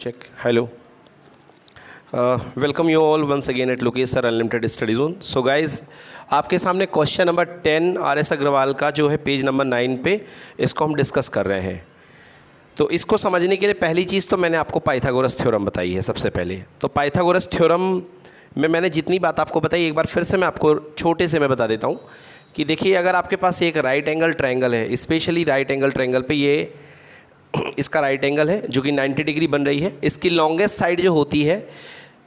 check. Hello. Welcome you all once again at Lokesh Sir Unlimited Study Zone. So guys, आपके सामने question number 10 RS Agarwal का जो है page number 9 पे इसको हम डिस्कस कर रहे हैं। तो इसको समझने के लिए पहली चीज़ तो मैंने आपको पाइथागोरस थ्योरम बताई है सबसे पहले। तो पाइथागोरस थ्योरम में मैंने जितनी बात आपको बताई एक बार फिर से मैं आपको छोटे से मैं बता देता हूँ कि देखिए, अगर आपके पास एक राइट एंगल ट्रायंगल है, स्पेशली राइट एंगल ट्रायंगल पे ये इसका राइट एंगल है जो कि 90 डिग्री बन रही है। इसकी लॉन्गेस्ट साइड जो होती है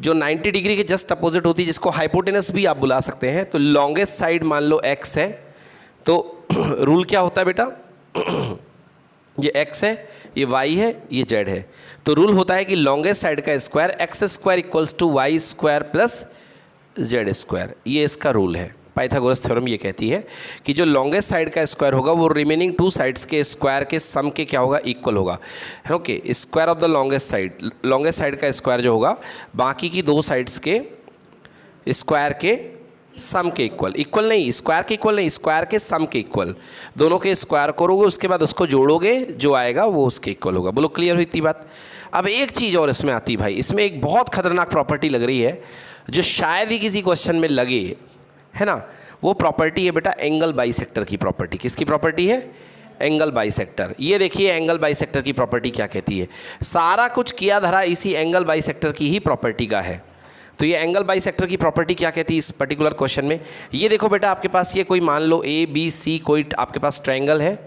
जो 90 डिग्री के जस्ट अपोजिट होती है, जिसको हाइपोटेनस भी आप बुला सकते हैं। तो लॉन्गेस्ट साइड मान लो x है, तो रूल क्या होता है बेटा, ये x है, ये y है, ये z है। तो रूल होता है कि लॉन्गेस्ट साइड का square x square equals to y square plus z square. ये इसका रूल है। पाइथागोरस थ्योरम ये कहती है कि जो लॉन्गेस्ट साइड का स्क्वायर होगा वो रिमेनिंग टू साइड्स के स्क्वायर के सम के क्या होगा, इक्वल होगा। Okay, square of the longest side का स्क्वायर जो होगा बाकी की दो साइड्स के स्क्वायर के सम के इक्वल नहीं, स्क्वायर के इक्वल नहीं, स्क्वायर के सम के इक्वल। दोनों के स्क्वायर करोगे उसके बाद उसको जोड़ोगे, जो आएगा वो उसके इक्वल होगा। बोलो क्लियर हुई इतनी बात। अब एक चीज़ और इसमें आती है भाई, इसमें एक बहुत खतरनाक प्रॉपर्टी लग रही है जो शायद ही किसी क्वेश्चन में लगे, है ना। वो प्रॉपर्टी है बेटा एंगल बाइसेक्टर की प्रॉपर्टी। किसकी प्रॉपर्टी है? Angle bisector. ये देखिए एंगल बाइसेक्टर की प्रॉपर्टी क्या कहती है। सारा कुछ किया धरा इसी एंगल बाइसेक्टर की ही प्रॉपर्टी का है। तो ये एंगल बाइसेक्टर की प्रॉपर्टी क्या कहती है इस पर्टिकुलर क्वेश्चन में। ये देखो बेटा, आपके पास ये कोई मान लो ए बी सी कोई आपके पास ट्रायंगल है,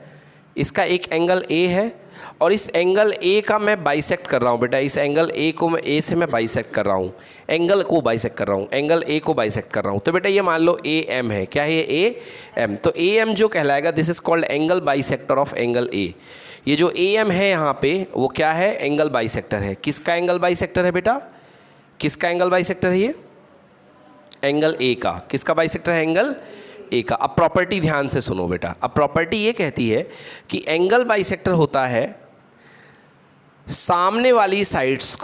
इसका एक एंगल ए है और इस एंगल ए का मैं बाइसेक्ट कर रहा हूँ बेटा। इस एंगल ए को मैं ए से मैं बाइसेक्ट कर रहा हूँ, एंगल को बाइसेक्ट कर रहा हूँ, एंगल ए को बाइसेक्ट कर रहा हूँ। तो बेटा ये मान लो ए एम है। क्या है ये? A M. तो ए एम जो कहलाएगा, this is called angle bisector of angle A. ये जो ए एम है यहाँ पे वो क्या है? एंगल बाइसेक्टर है। किसका एंगल बाइसेक्टर है बेटा? किसका एंगल बाइसेक्टर है ये? एंगल ए का। किसका बाइसेक्टर है? एंगल ए का। अब प्रॉपर्टी ध्यान से सुनो बेटा। अब प्रॉपर्टी ये कहती है कि एंगल बाइसेक्टर होता है सामने वाली साइड्स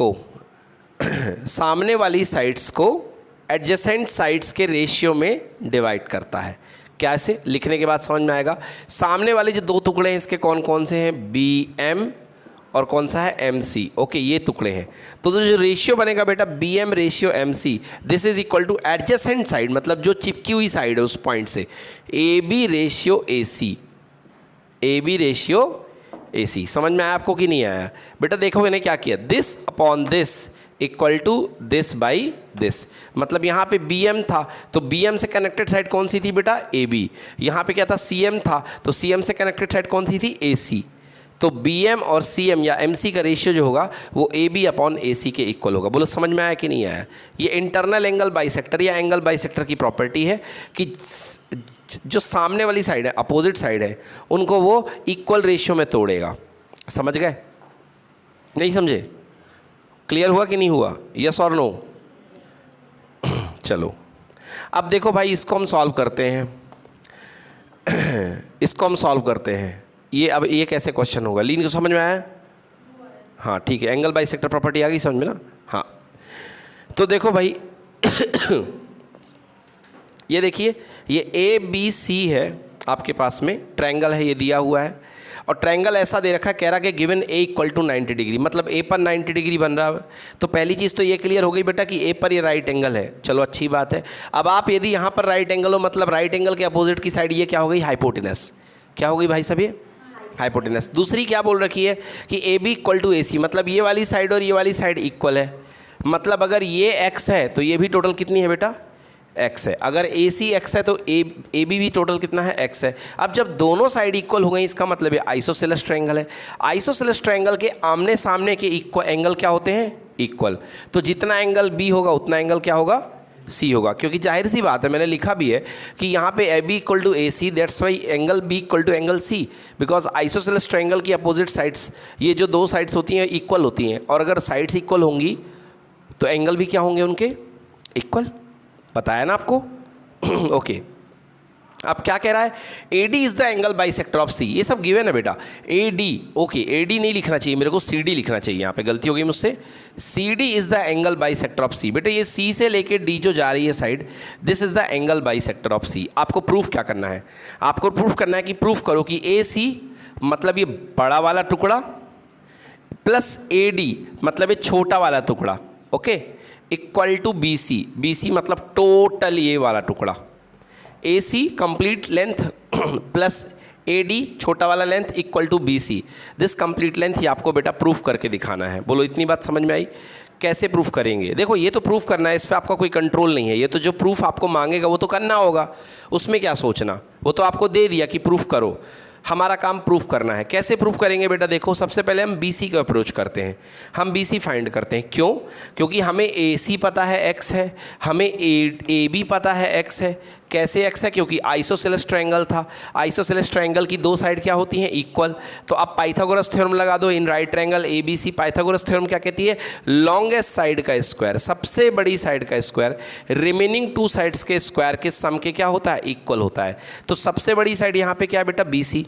को एडजेसेंट साइड्स के रेशियो में डिवाइड करता है। क्या ऐसे लिखने के बाद समझ में आएगा। सामने वाले जो दो टुकड़े हैं इसके कौन कौन से हैं? बी एम और कौन सा है? M C. ओके, ये टुकड़े हैं। तो जो रेशियो बनेगा बेटा B M ratio M C, this is equal to adjacent side, मतलब जो चिपकी हुई साइड है उस पॉइंट से, A B ratio A C. A B ratio A C. समझ में आया आपको कि नहीं आया? बेटा देखो मैंने क्या किया, this upon this equal to this by this. मतलब यहाँ पे बी एम था तो बी एम से कनेक्टेड साइड कौन सी थी बेटा? A B. यहाँ पे क्या था? सी एम था तो सी एम से कनेक्टेड साइड कौन सी थी? ए सी। तो बी एम और सी एम या एम सी का रेशियो जो होगा वो ए बी अपॉन ए सी के इक्वल होगा। बोलो समझ में आया कि नहीं आया? ये इंटरनल एंगल बाइसेक्टर या एंगल बाइसेक्टर की प्रॉपर्टी है कि जो सामने वाली साइड है, अपोजिट साइड है, उनको वो इक्वल रेशियो में तोड़ेगा। समझ गए? नहीं समझे? क्लियर हुआ कि नहीं हुआ? यस और नो? चलो अब देखो भाई, इसको हम सॉल्व करते हैं। इसको हम सॉल्व करते हैं। ये अब ये कैसे क्वेश्चन होगा? लीन को समझ में आया? हाँ ठीक है, एंगल बाइसेक्टर प्रॉपर्टी आ गई समझ में ना? हाँ तो देखो भाई ये देखिए, ये ए बी सी है आपके पास में, ट्रायंगल है, ये दिया हुआ है और ट्रायंगल ऐसा दे रखा है, कह रहा कि given A equal to 90 degree, मतलब ए पर 90 डिग्री बन रहा है। तो पहली चीज़ तो ये क्लियर हो गई बेटा कि ए पर ये राइट एंगल है। चलो अच्छी बात है। अब आप यदि यहाँ पर राइट एंगल हो, मतलब राइट एंगल के अपोजिट की साइड ये क्या हो गई? हाइपोटेनस। क्या हो गई भाई साहब? ये हाइपोटेनस। दूसरी क्या बोल रखी है कि ए बी इक्वल टू ए सी, मतलब ये वाली साइड और ये वाली साइड इक्वल है। मतलब अगर ये एक्स है तो ये भी टोटल कितनी है बेटा? एक्स है। अगर ए सी एक्स है तो ए बी भी टोटल कितना है? एक्स है। अब जब दोनों साइड इक्वल हो गई इसका मतलब ये आइसोसेलेस ट्रायंगल है। आइसोसेलेस ट्रायंगल के आमने सामने के इक्वल एंगल क्या होते हैं? इक्वल। तो जितना एंगल बी होगा उतना एंगल क्या होगा? सी होगा। क्योंकि जाहिर सी बात है, मैंने लिखा भी है कि यहाँ पे A B equal to A C, that's why angle B equal to angle C, because isosceles triangle की अपोजिट साइड्स, ये जो दो साइड्स होती हैं इक्वल होती हैं, और अगर साइड्स इक्वल होंगी तो एंगल भी क्या होंगे उनके? इक्वल। बताया ना आपको? ओके अब क्या कह रहा है? A D is the angle bisector of C. ये सब गिवन है बेटा। A D, okay A D नहीं लिखना चाहिए मेरे को, सी डी लिखना चाहिए, यहाँ पे गलती हो गई मुझसे। C D is the angle bisector of C. बेटा ये सी से लेके डी जो जा रही है side, this is the angle bisector of C. आपको प्रूफ क्या करना है? आपको प्रूफ करना है कि प्रूफ करो कि ए सी मतलब ये बड़ा वाला टुकड़ा प्लस ए डी मतलब ये छोटा वाला टुकड़ा, okay, equal to B C, B C मतलब टोटल ये वाला टुकड़ा, A C complete length plus A D छोटा वाला length equal to B C, this complete length ये आपको बेटा प्रूफ करके दिखाना है। बोलो इतनी बात समझ में आई? कैसे प्रूफ करेंगे? देखो ये तो प्रूफ करना है, इस पर आपका कोई कंट्रोल नहीं है, ये तो जो प्रूफ आपको मांगेगा वो तो करना होगा, उसमें क्या सोचना, वो तो आपको दे दिया कि प्रूफ करो, हमारा काम प्रूफ करना है। कैसे प्रूफ करेंगे बेटा? देखो सबसे पहले हम बी सी का अप्रोच करते हैं, हम बी सी फाइंड करते हैं। क्यों? क्योंकि हमें ए सी पता है एक्स है, हमें ए बी पता है एक्स है। कैसे एक्स है? क्योंकि आइसोसेलेस ट्रायंगल था, आइसोसेलेस ट्रायंगल की दो साइड क्या होती हैं? इक्वल। तो अब पाइथागोरस थ्योरम लगा दो in right triangle A B C. Pythagoras theorem क्या कहती है? लॉन्गेस्ट साइड का स्क्वायर, सबसे बड़ी साइड का स्क्वायर रिमेनिंग टू साइड्स के स्क्वायर के सम के क्या होता है? इक्वल होता है। तो सबसे बड़ी साइड यहाँ पे क्या है बेटा? B C.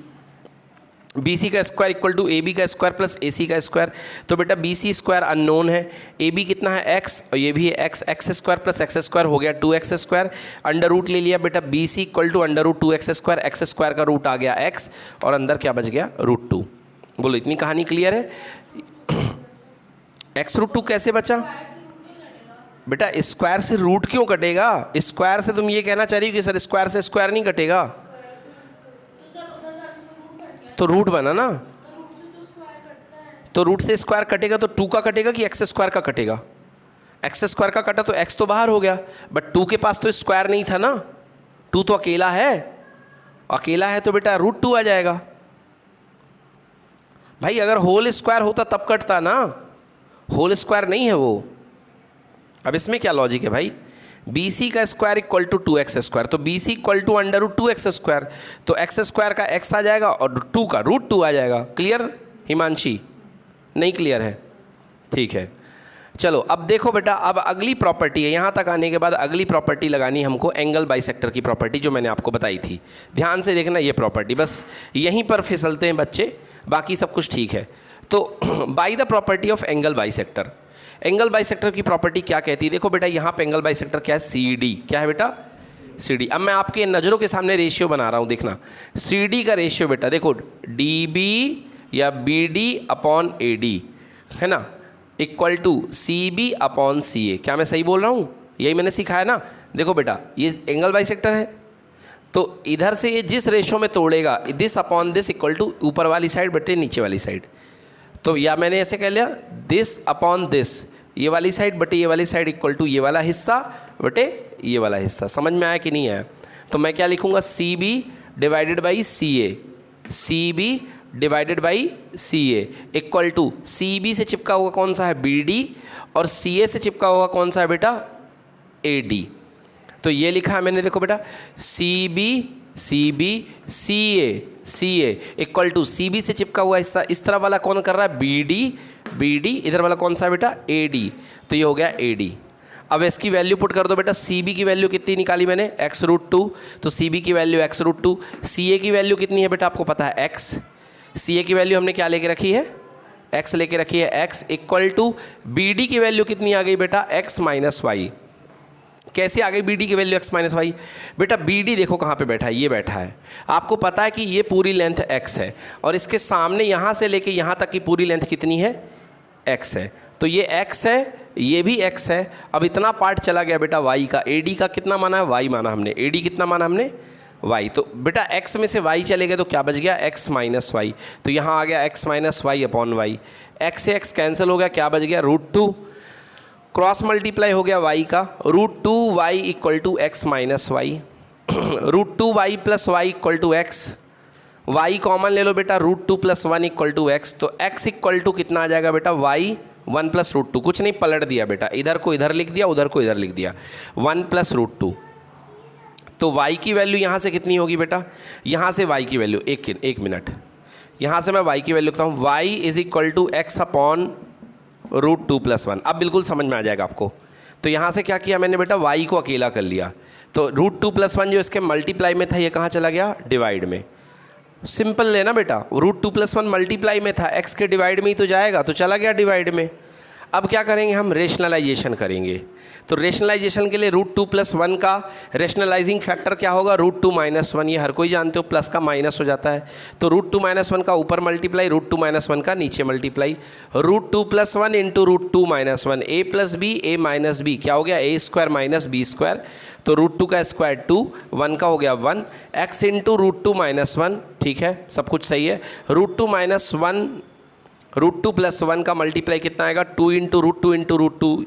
बी सी का square equal to A B का स्क्वायर प्लस ए सी का स्क्वायर। तो बेटा बी सी स्क्वायर अननोन है, ए बी कितना है? एक्स, और ये भी है x, x square plus x square हो गया 2x स्क्वायर, अंडर रूट ले लिया बेटा B C equal to under root 2x square, x square का रूट आ गया एक्स और अंदर क्या बच गया? √2। बोलो इतनी कहानी क्लियर है? x√2 कैसे बचा बेटा? स्क्वायर से रूट क्यों कटेगा? स्क्वायर से तुम ये कहना चाह रही हो कि सर स्क्वायर से स्क्वायर नहीं कटेगा? तो रूट बना ना, तो रूट से स्क्वायर कटेगा तो 2 का कटेगा कि एक्स स्क्वायर का कटेगा? एक्स स्क्वायर का कटा तो एक्स तो बाहर हो गया, बट 2 के पास तो स्क्वायर नहीं था ना, 2 तो अकेला है, अकेला है तो बेटा √2 आ जाएगा। भाई अगर होल स्क्वायर होता तब कटता ना, होल स्क्वायर नहीं है वो। अब इसमें क्या लॉजिक है भाई? बी सी का square equal to 2x square, तो B C equal to under root 2x square, तो एक्स स्क्वायर का x आ जाएगा और 2 का √2 आ जाएगा। क्लियर हिमांशी? नहीं क्लियर है? ठीक है, चलो अब देखो बेटा, अब अगली प्रॉपर्टी है, यहाँ तक आने के बाद अगली प्रॉपर्टी लगानी हमको एंगल बाइसेक्टर की प्रॉपर्टी जो मैंने आपको बताई थी। ध्यान से देखना ये प्रॉपर्टी, बस यहीं पर फिसलते हैं बच्चे, बाकी सब कुछ ठीक है। तो by the property of angle bisector, angle bisector की प्रॉपर्टी क्या कहती है? देखो बेटा यहाँ पे एंगल बाइसेक्टर क्या है? C D. क्या है बेटा? C D. अब मैं आपके नज़रों के सामने रेशियो बना रहा हूँ, देखना सी डी का रेशियो बेटा, देखो डी बी या B D upon A D है ना, equal to C B upon C A. क्या मैं सही बोल रहा हूँ? यही मैंने सिखाया ना। देखो बेटा ये एंगल बाइसेक्टर है, तो इधर से ये जिस रेशियो में तोड़ेगा, this upon this equal to ऊपर वाली साइड बटे नीचे वाली साइड, तो या मैंने ऐसे कह लिया दिस अपॉन दिस, ये वाली साइड बटे ये वाली साइड इक्वल टू ये वाला हिस्सा बटे ये वाला हिस्सा। समझ में आया कि नहीं आया? तो मैं क्या लिखूँगा? C B divided by C A, C B divided by C A equal to C B से चिपका हुआ कौन सा है? बी डी, और सी ए से चिपका हुआ कौन सा है बेटा? A D. तो ये लिखा है मैंने, देखो बेटा C B C A equal to C B से चिपका हुआ हिस्सा इस तरह वाला कौन कर रहा है? बी डी, इधर वाला कौन सा है बेटा? A D. तो ये हो गया ए डी। अब इसकी वैल्यू पुट कर दो बेटा, सी बी की वैल्यू कितनी निकाली मैंने? x√2, तो सी बी की वैल्यू x√2, सी ए की वैल्यू कितनी है बेटा? आपको पता है x, सी ए की वैल्यू हमने क्या लेके रखी है? x लेके रखी है, x equal to B D की वैल्यू कितनी आ गई बेटा? x minus y. कैसे आ गई बी डी की वैल्यू x माइनस वाई? बेटा बी डी देखो कहाँ पे बैठा है, ये बैठा है। आपको पता है कि ये पूरी लेंथ x है और इसके सामने यहाँ से लेके यहाँ तक की पूरी लेंथ कितनी है? x है। तो ये x है, ये भी x है। अब इतना पार्ट चला गया बेटा y का, ए डी का कितना माना है? y माना हमने, ए डी कितना माना हमने? y। तो बेटा x में से y चले गए तो क्या बच गया? x minus y. तो यहाँ आ गया x minus y upon y, x से x कैंसिल हो गया, क्या बच गया? √2, क्रॉस मल्टीप्लाई हो गया y का, √2y equal to x minus y, √2y plus y equal to x, y common ले लो बेटा, √2 प्लस 1 इक्वल टू x, तो x इक्वल टू कितना आ जाएगा बेटा? y 1 प्लस √2, कुछ नहीं पलट दिया बेटा, इधर को इधर लिख दिया, उधर को इधर लिख दिया, 1 प्लस √2। तो y की वैल्यू यहाँ से कितनी होगी बेटा? यहाँ से y की वैल्यू, एक मिनट, यहाँ से मैं y की वैल्यू लिखता हूँ, y is equal to x upon √2 plus 1। अब बिल्कुल समझ में आ जाएगा आपको। तो यहाँ से क्या किया मैंने बेटा? y को अकेला कर लिया, तो √2 प्लस 1 जो इसके मल्टीप्लाई में था ये कहाँ चला गया? डिवाइड में। सिंपल लेना बेटा, √2 प्लस 1 मल्टीप्लाई में था, x के डिवाइड में ही तो जाएगा, तो चला गया डिवाइड में। अब क्या करेंगे, हम रेशनलाइजेशन करेंगे। तो रेशनलाइजेशन के लिए रूट 2 + 1 का रेशनलाइजिंग फैक्टर क्या होगा, रूट 2 - 1। ये हर कोई जानते हो, प्लस का माइनस हो जाता है। तो रूट 2 - 1 का ऊपर मल्टीप्लाई, रूट 2 - 1 का नीचे multiply. Root 2 + 1 into root 2 - 1, a + b a - b क्या हो गया, a² - b²। तो रूट 2 का स्क्वायर 2, 1 का हो गया 1, x इंटू रूट 2 - 1, ठीक है, सब कुछ सही है। रूट 2 - 1, रूट 2 + 1 का मल्टीप्लाई कितना आएगा, 2 इंटू रूट 2 इंटू रूट 2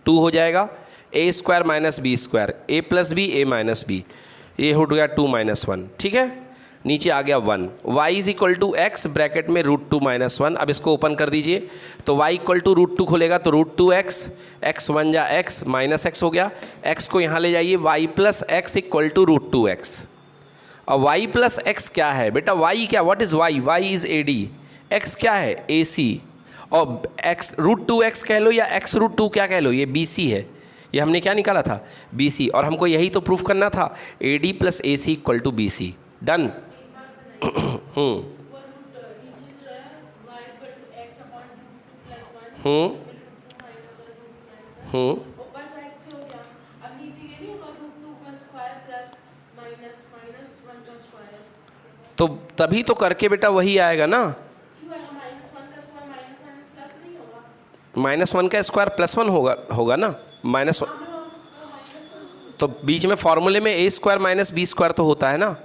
2 हो जाएगा, a² - b², a + b a - b, ये हो गया 2 - 1, ठीक है। नीचे आ गया 1, y = x ब्रैकेट में रूट 2 - 1। अब इसको ओपन कर दीजिए, तो y = रूट 2 खुलेगा तो रूट 2x, x 1 जा x -x हो गया, x को यहाँ ले जाइए, y + x = रूट 2x। और y + x क्या है बेटा, y क्या, what is y, y is AD, x क्या है AC, और x रूट 2x कह लो या x रूट 2 क्या कह लो, ये BC है। ये हमने क्या निकाला था, BC, और हमको यही तो प्रूफ करना था, AD + AC = BC। डन। तो तभी तो करके बेटा वही आएगा ना, -1 का स्क्वायर +1 होगा ना, -1। तो बीच में फॉर्मूले में a² - b² तो होता है ना।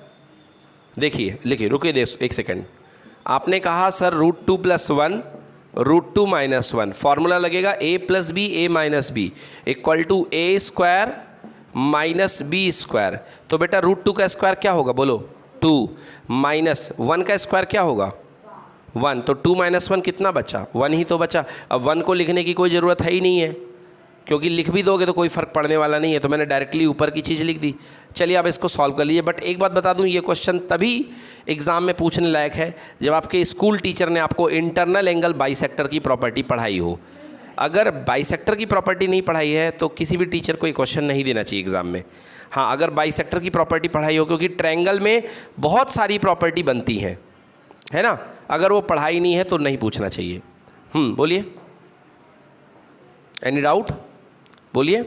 देखिए लिखिए, रुकिए दे एक सेकेंड। आपने कहा सर रूट 2 + 1 रूट 2 - 1, फॉर्मूला लगेगा a + b a - b = a² - b²। तो बेटा रूट 2 का स्क्वायर क्या होगा बोलो, 2, -1 का स्क्वायर क्या होगा, 1। तो 2 - 1 कितना बचा, 1 ही तो बचा। अब 1 को लिखने की कोई ज़रूरत है ही नहीं है, क्योंकि लिख भी दोगे तो कोई फ़र्क पड़ने वाला नहीं है, तो मैंने डायरेक्टली ऊपर की चीज़ लिख दी। चलिए अब इसको सॉल्व कर लीजिए। बट एक बात बता दूं, ये क्वेश्चन तभी एग्ज़ाम में पूछने लायक है जब आपके स्कूल टीचर ने आपको इंटरनल एंगल बाइसेक्टर की प्रॉपर्टी पढ़ाई हो। अगर बाइसेक्टर की प्रॉपर्टी नहीं पढ़ाई है तो किसी भी टीचर को ये क्वेश्चन नहीं देना चाहिए एग्ज़ाम में। हाँ, अगर बाइसेक्टर की प्रॉपर्टी पढ़ाई हो, क्योंकि ट्रायंगल में बहुत सारी प्रॉपर्टी बनती हैं, है ना। अगर वो पढ़ाई नहीं है तो नहीं पूछना चाहिए। बोलिए, एनी डाउट बोलिए।